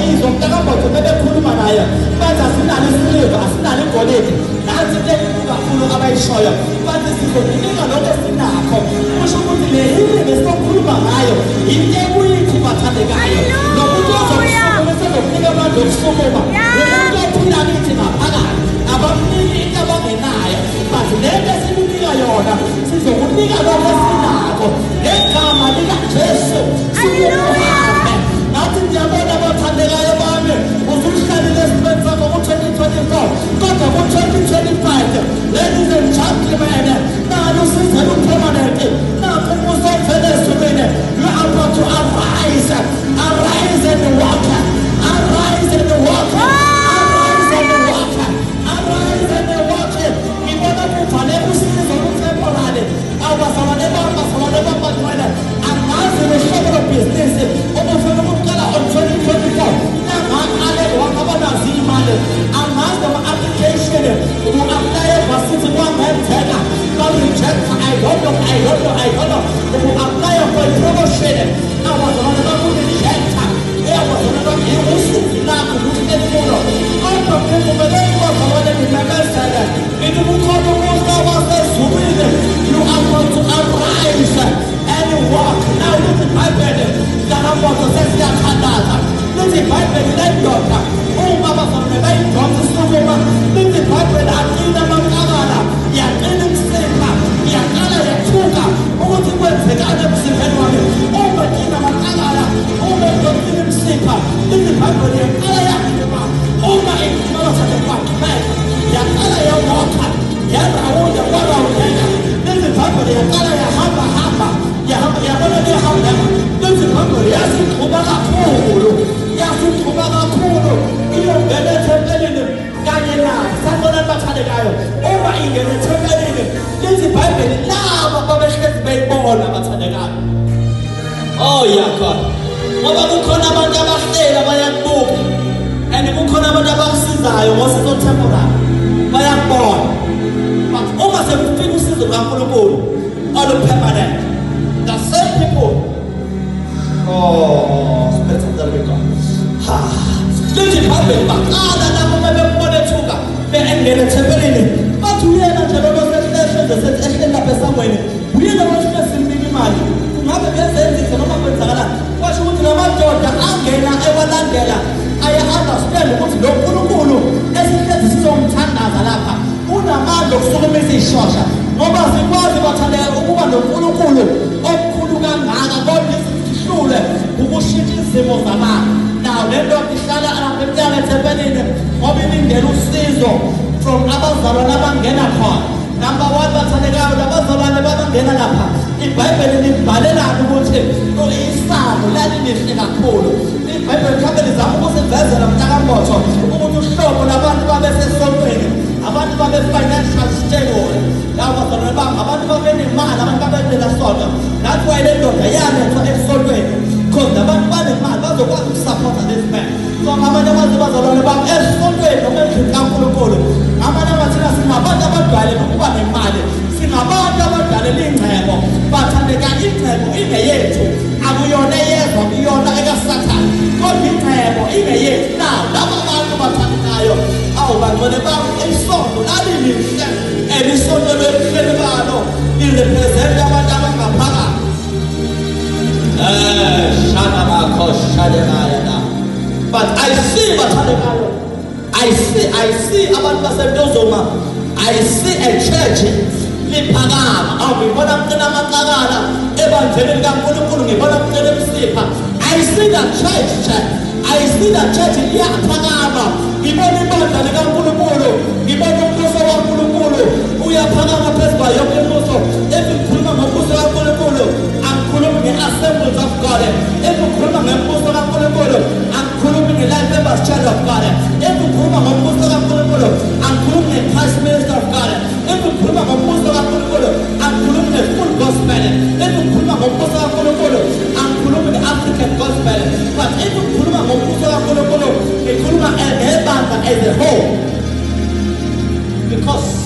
bayizwa mntakamboto bebekhuluma naye bathi asinalo isiliva asinalo igolide nansi into enkulu kakhulu abayishoyo bathi sizokunika lokho esinakho kusho ukuthi le healing esizokhuluma ngayo into ebuyithi bathandekayo nomuntu ozokusukuma esezokunika abantu okusukuma umuntu ophila kithi ngaphakathi abamniki into abangenayo but lento esikunika yona sizokunika lokho esinakho ngegama likaJesu sizokuhambe nathi ndiyabona abathandekayo bami uzuhlalile esibeni sakho ku-2024 kodwa ku-2025 ladies and gentlemen nalo usize lupermanent nakho umusa ovele esumile you are about to arise and walk arise and walk arise and walk arise and walk ngibona kufanele usizo ku-temporary awubazalwane bambazalwane angazi lehlobo lobhizinisi obufuna ukuqala on 2024 nangaqale wakabanazo imali angazi ama-application ubu-aplaye basithi kwangenzeka ba-rejecta I don't know ubu-aplaye for promotion awazalwane baku-rejecta eyawazalwane bami usizi lakho ukuthi elimulo kodwa kuvumeleke bazalwane ngimemezele ngithi kukhona umusa wasezulwini you are going to arise and walk now lithi ibhayibheli mntanamoto sesiyathandaza lithi ibhayibheli lendoda uma bazalwane bayidonsa isukuma lithi ibhayibheli aqina amaqakala yaqina imisipha yaqala yathuka ukuthi kwenzekani emzimbeni wami uma qina amaqakala uma qina imisipha lithi ibhayibheli yaqala yaqina uma iqinotha kwaqhubeka yaqala yawalka yarawuda warawudeka lithi ibhayibheli yaqala yahamba yabona liyahamba lithi ibhayibheli yasiqhuba kakhulu iyongena ethempelini kanye naye sanibona bathandekayo uma ingena ethempelini lithi ibhayibheli laba babehlezi beyibona bathandekayo oh yakhona ngoba kukhona abantu abahlela bayakubuka and kukhona abantu abakusizayo ngosizo temporary bayakubona but uma sekufika usizo kaNkulunkulu olupermanent the same people spirit of the living God lithi ibhayibheli baqala nabo bebebona ethuka beengena ethempelini bathi uyena nje lo sethi lapha esangweni uyena washisa simnika imali kungabe beyenzisa noma kwenzakalani kwasho ukuthi lamadoda angena ewalandela aya-understand ukuthi lo Nkulunkulu esihlezi sizomthandaza lapha unamandla okusukumisa iy'shosha ngoba sikwazi bathandeka ukuba noNkulunkulu omkhulu kangaka kodwa isihlule ukushintsha izimo zabantu now le ndoda ihlala lapha emnyango ethempelini ngoba ilindele usizo from abazalwane abangena khona number 1 bathandekayo labazalwane babangena lapha ibhayibheli libhalelana ukuthi isango lalilihle kakhulu ibhayibheli khambe lizama ukusivezela mntakamboto ukuthi uhlobo labantu babesesontweni abantu babe-financial stable labo bazalwane bami abantu babenemali abantu babenelasonto that's why le ndoda yalethwa esontweni because abantu banemali bazokwazi ukusupporta this man so abanye abazalwane bami esontweni noma endlini kaNkulunkulu abanye abathina singabantu abadwale nokuba nemali singabantu abadalela ingcebo bathandeka ingcebo ingeyethu akuyona eyedwa kuyona ekasathane kodwa ingcebo ingeyethu now laba bantu bathandekayo awubangcwele bami isonto lalilihle and isonto lelihleli balo lirepresenta abantu abangaphakathi shana bakho shadekaya na but I see bathandekayo I see abantu basentozoma I see a church liphakama ngibona mncane amaqakala ebanjeni likaNkulunkulu ngibona mncane emsipha I see that church liyaphakama ngibona ibandla likaNkulunkulu ngibona umbuso kaNkulunkulu uyaphakama phezu kwayo yonke imibuso ezikhuluma ngombuso kaNkulunkulu angikhulumi nge-assemblies of God ezikhuluma ngembuso kaNkulunkulu angikhulumi nge-life members church of God ezikhuluma ngombuso kaNkulunkulu angikhulumi nge-Christ minister of God ezikhuluma ngombuso kaNkulunkulu angikhulumi nge-full gospel ezikhuluma ngombuso kaNkulunkulu angikhulumi nge-African gospel but ezikhuluma ngombuso kaNkulunkulu ngikhuluma ngebandla as a whole because